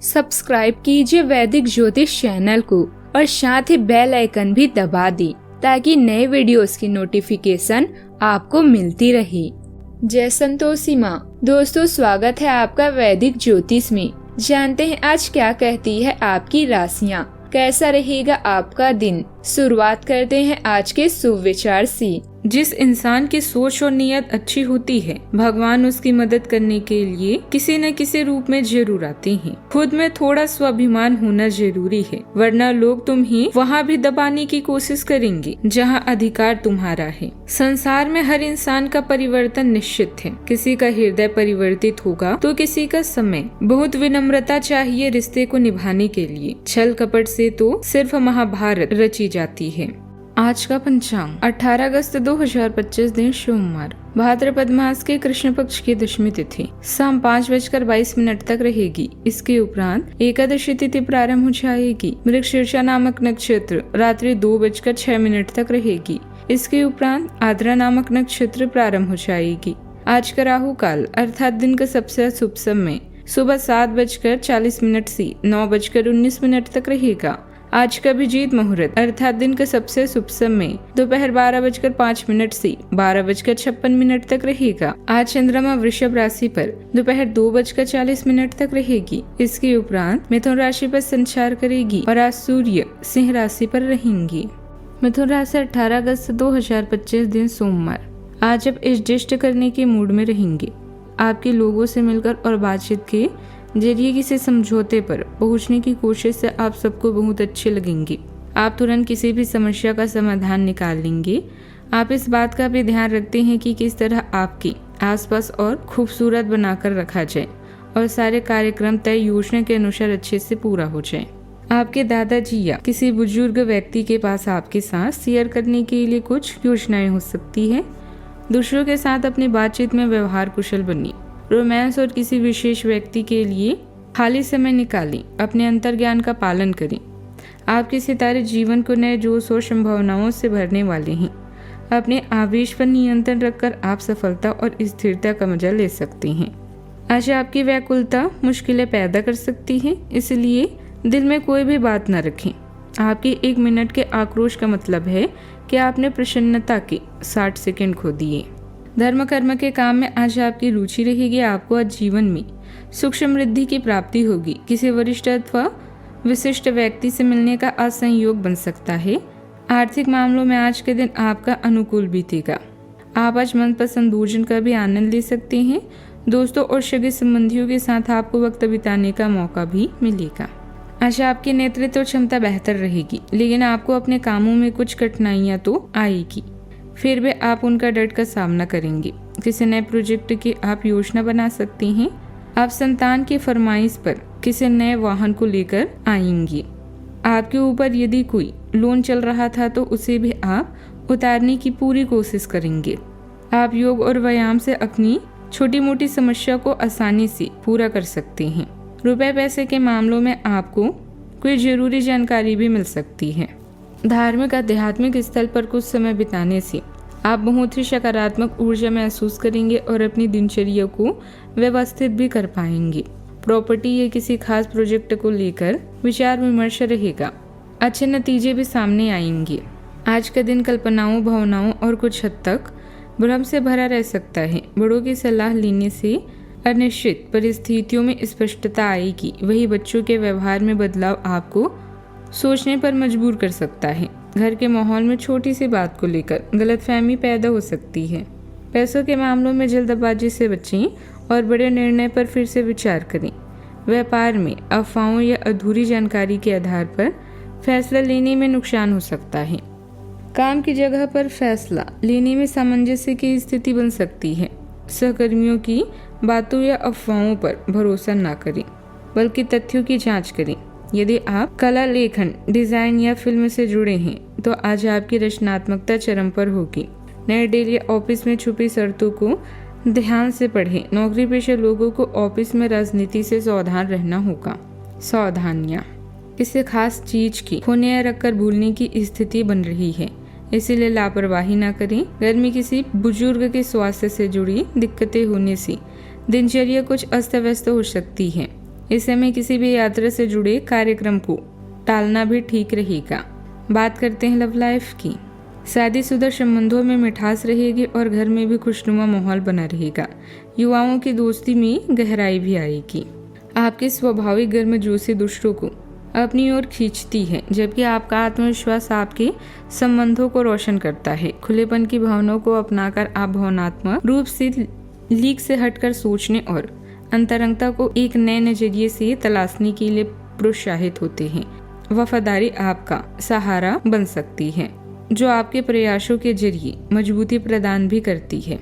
Subscribe कीजिए वैदिक ज्योतिष चैनल को और साथ ही बेल आइकन भी दबा दी ताकि नए वीडियोस की नोटिफिकेशन आपको मिलती रहे। जय संतोषी माँ। दोस्तों, स्वागत है आपका वैदिक ज्योतिष में। जानते हैं आज क्या कहती है आपकी राशियाँ, कैसा रहेगा आपका दिन। शुरुआत करते हैं आज के शुभ विचार से। जिस इंसान की सोच और नीयत अच्छी होती है, भगवान उसकी मदद करने के लिए किसी न किसी रूप में जरूर आते हैं। खुद में थोड़ा स्वाभिमान होना जरूरी है, वरना लोग तुम्हें वहाँ भी दबाने की कोशिश करेंगे जहाँ अधिकार तुम्हारा है। संसार में हर इंसान का परिवर्तन निश्चित है। किसी का हृदय परिवर्तित होगा तो किसी का समय। बहुत विनम्रता चाहिए रिश्ते को निभाने के लिए। छल कपट से तो सिर्फ महाभारत रची जाती है। आज का पंचांग 18 अगस्त 2025 दिन सोमवार, भाद्रपद मास के कृष्ण पक्ष की दशमी तिथि शाम 5:22 तक रहेगी। इसके उपरांत एकादशी तिथि प्रारंभ हो जाएगी। मृगशीर्षा नामक नक्षत्र रात्रि 2:06 तक रहेगी। इसके उपरांत आद्रा नामक नक्षत्र प्रारंभ हो जाएगी। आज का राहु काल अर्थात दिन का सबसे शुभ समय सुबह 7:40 से 9:19 तक रहेगा। आज का अभिजीत मुहूर्त अर्थात दिन का सबसे शुभ समय दोपहर 12:05 से 12:56 तक रहेगा। आज चंद्रमा वृषभ राशि पर दोपहर 2:40 तक रहेगी। इसके उपरांत मिथुन राशि पर संचार करेगी और आज सूर्य सिंह राशि पर रहेंगी। मिथुन राशि 18 अगस्त 2025 दिन सोमवार। आज आप इष्ट करने के मूड में रहेंगे। आपके लोगों से मिलकर और बातचीत के जरिए किसी समझौते पर पहुंचने की कोशिश से आप सबको बहुत अच्छे लगेंगे। आप तुरंत किसी भी समस्या का समाधान निकाल लेंगे। आप इस बात का भी ध्यान रखते हैं कि किस तरह आपके आसपास और खूबसूरत बनाकर रखा जाए और सारे कार्यक्रम तय योजना के अनुसार अच्छे से पूरा हो जाए। आपके दादाजी या किसी बुजुर्ग व्यक्ति के पास आपके साथ शेयर करने के लिए कुछ योजनाएं हो सकती है। दूसरों के साथ अपनी बातचीत में व्यवहार कुशल बनिए। रोमांस और किसी विशेष व्यक्ति के लिए खाली समय निकालें। अपने अंतर्ज्ञान का पालन करें। आपके सितारे जीवन को नए जोश और संभावनाओं से भरने वाले हैं। अपने आवेश पर नियंत्रण रखकर आप सफलता और स्थिरता का मजा ले सकते हैं। आज आपकी व्याकुलता मुश्किलें पैदा कर सकती है, इसलिए दिल में कोई भी बात न रखें। आपके 1 मिनट के आक्रोश का मतलब है कि आपने प्रसन्नता के 60 सेकंड खो दिए। धर्म कर्म के काम में आज आपकी रुचि रहेगी। आपको आज जीवन में सुख समृद्धि की प्राप्ति होगी। किसी वरिष्ठ अथवा विशिष्ट व्यक्ति से मिलने का आज संयोग बन सकता है। आर्थिक मामलों में आज के दिन आपका अनुकूल बीतेगा। आप आज मनपसंद भोजन का भी आनंद ले सकते हैं। दोस्तों और सगे संबंधियों के साथ आपको वक्त बिताने का मौका भी मिलेगा। आज आपकी नेतृत्व क्षमता बेहतर रहेगी, लेकिन आपको अपने कामों में कुछ कठिनाइयां तो आएगी। फिर भी आप उनका डट कर सामना करेंगे। किसी नए प्रोजेक्ट की आप योजना बना सकते हैं। आप संतान की फरमाइश पर किसी नए वाहन को लेकर आएंगे। आपके ऊपर यदि कोई लोन चल रहा था तो उसे भी आप उतारने की पूरी कोशिश करेंगे। आप योग और व्यायाम से अपनी छोटी मोटी समस्या को आसानी से पूरा कर सकते हैं। रुपए पैसे के मामलों में आपको कोई जरूरी जानकारी भी मिल सकती है। धार्मिक आध्यात्मिक स्थल पर कुछ समय बिताने से आप बहुत ही सकारात्मक ऊर्जा महसूस करेंगे और अपनी दिनचर्या को व्यवस्थित भी कर पाएंगे। प्रॉपर्टी या किसी खास प्रोजेक्ट को लेकर विचार विमर्श रहेगा। अच्छे नतीजे भी सामने आएंगे। आज का दिन कल्पनाओं, भावनाओं और कुछ हद तक भ्रम से भरा रह सकता है। बड़ों की सलाह लेने से अनिश्चित परिस्थितियों में स्पष्टता आएगी। वही बच्चों के व्यवहार में बदलाव आपको सोचने पर मजबूर कर सकता है। घर के माहौल में छोटी सी बात को लेकर गलतफहमी पैदा हो सकती है। पैसों के मामलों में जल्दबाजी से बचें और बड़े निर्णय पर फिर से विचार करें। व्यापार में अफवाहों या अधूरी जानकारी के आधार पर फैसला लेने में नुकसान हो सकता है। काम की जगह पर फैसला लेने में सामंजस्य की स्थिति बन सकती है। सहकर्मियों की बातों या अफवाहों पर भरोसा न करें, बल्कि तथ्यों की जांच करें। यदि आप कला, लेखन, डिजाइन या फिल्म से जुड़े हैं तो आज आपकी रचनात्मकता चरम पर होगी। नए डील या ऑफिस में छुपी शर्तों को ध्यान से पढ़ें। नौकरी पेशा लोगों को ऑफिस में राजनीति से सावधान रहना होगा। सावधानियां, किसी खास चीज की खोने या रखकर भूलने की स्थिति बन रही है, इसीलिए लापरवाही न करें। घर में किसी बुजुर्ग के स्वास्थ्य से जुड़ी दिक्कतें होने से दिनचर्या कुछ अस्त व्यस्त हो सकती है। इस समय किसी भी यात्रा से जुड़े कार्यक्रम को टालना भी ठीक रहेगा। बात करते हैं लव लाइफ की। शादीशुदा संबंधों में मिठास रहेगी और घर में भी खुशनुमा माहौल बना रहेगा। युवाओं की दोस्ती में गहराई भी आएगी। आपकी स्वाभाविक गर्मजोशी दूसरों को अपनी ओर खींचती है, जबकि आपका आत्मविश्वास आपके संबंधों को रोशन करता है। खुलेपन की भावनाओं को अपनाकर आप भावनात्मक रूप से लीक से हटकर सोचने और अंतरंगता को एक नए नजरिए से तलाशने के लिए प्रोत्साहित होते हैं। वफादारी आपका सहारा बन सकती है, जो आपके प्रयासों के जरिए मजबूती प्रदान भी करती है।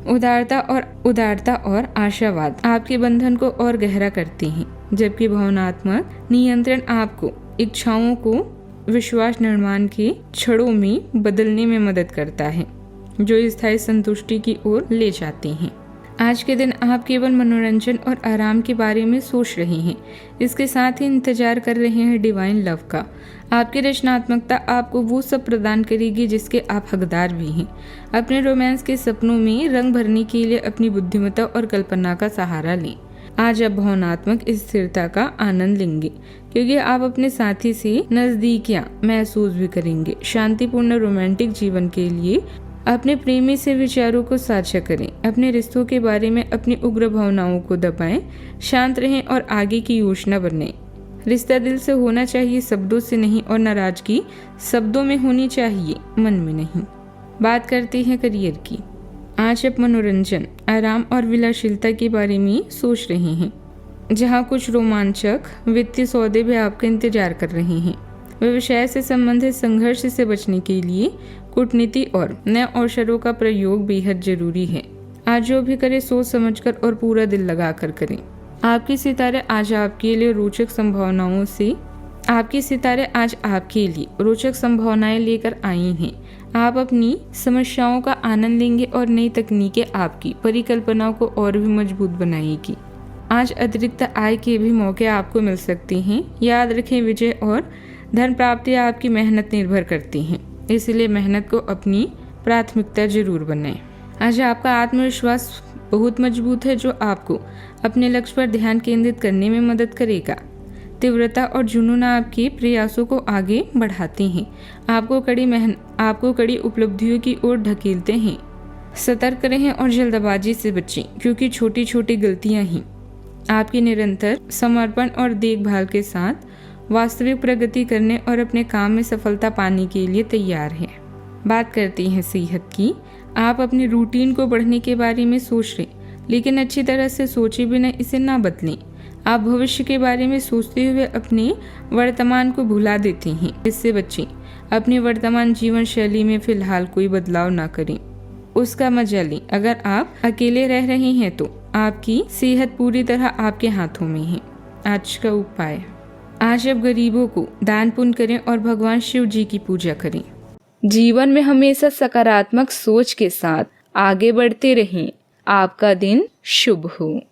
उदारता और आशावाद आपके बंधन को और गहरा करते हैं, जबकि भावनात्मक नियंत्रण आपको इच्छाओं को विश्वास निर्माण के क्षणों में बदलने में मदद करता है, जो स्थायी संतुष्टि की ओर ले जाते हैं। आज के दिन आप केवल मनोरंजन और आराम के बारे में सोच रहे हैं, इसके साथ ही इंतजार कर रहे हैं डिवाइन लव का। आपकी रचनात्मकता आपको वो सब प्रदान करेगी जिसके आप हकदार भी हैं। अपने रोमांस के सपनों में रंग भरने के लिए अपनी बुद्धिमत्ता और कल्पना का सहारा लें। आज आप भावनात्मक स्थिरता का आनंद लेंगे, क्योंकि आप अपने साथी से नजदीकियां महसूस भी करेंगे। शांतिपूर्ण रोमांटिक जीवन के लिए अपने प्रेमी से विचारों को साझा करें। अपने रिश्तों के बारे में अपनी उग्र भावनाओं को दबाएं, शांत रहें और आगे की योजना बनाएं। रिश्ता दिल से होना चाहिए, शब्दों से नहीं, और नाराजगी शब्दों में होनी चाहिए, मन में नहीं। बात करते हैं करियर की। आज आप मनोरंजन, आराम और विलासिता के बारे में सोच रहे हैं, जहां कुछ रोमांचक वित्तीय सौदे भी आपका इंतजार कर रहे हैं। व्यवसाय से संबंधित संघर्ष से बचने के लिए कूटनीति और नए अवसरों का प्रयोग बेहद जरूरी है। आज जो भी करें सोच समझकर और पूरा दिल लगाकर करें। आपके सितारे आज आपके लिए रोचक संभावनाएं लेकर आई हैं। आप अपनी समस्याओं का आनंद लेंगे और नई तकनीकें आपकी परिकल्पनाओं को और भी मजबूत बनाएगी। आज अतिरिक्त आय के भी मौके आपको मिल सकते हैं। याद रखें, विजय और धन प्राप्ति आपकी मेहनत निर्भर करती हैं, इसलिए मेहनत को अपनी प्राथमिकता जरूर बनाएं। आज आपका आत्मविश्वास बहुत मजबूत है, जो आपको अपने लक्ष्य पर ध्यान केंद्रित करने में मदद करेगा। तीव्रता और जुनून आपके प्रयासों को आगे बढ़ाते हैं, आपको कड़ी उपलब्धियों की ओर ढकेलते हैं। सतर्क रहें और जल्दबाजी से बचें, क्योंकि छोटी छोटी गलतियां ही आपकी निरंतर समर्पण और देखभाल के साथ वास्तविक प्रगति करने और अपने काम में सफलता पाने के लिए तैयार हैं। बात करते हैं सेहत की। आप अपनी रूटीन को बढ़ने के बारे में सोच रहे, लेकिन अच्छी तरह से सोचे बिना इसे ना बदलें। आप भविष्य के बारे में सोचते हुए अपने वर्तमान को भुला देते हैं, इससे बचें। अपनी वर्तमान जीवन शैली में फिलहाल कोई बदलाव ना करें, उसका मजा लें। अगर आप अकेले रह रहे हैं तो आपकी सेहत पूरी तरह आपके हाथों में है। आज का उपाय, आज आप गरीबों को दान पुण्य करें और भगवान शिव जी की पूजा करें। जीवन में हमेशा सकारात्मक सोच के साथ आगे बढ़ते रहें। आपका दिन शुभ हो।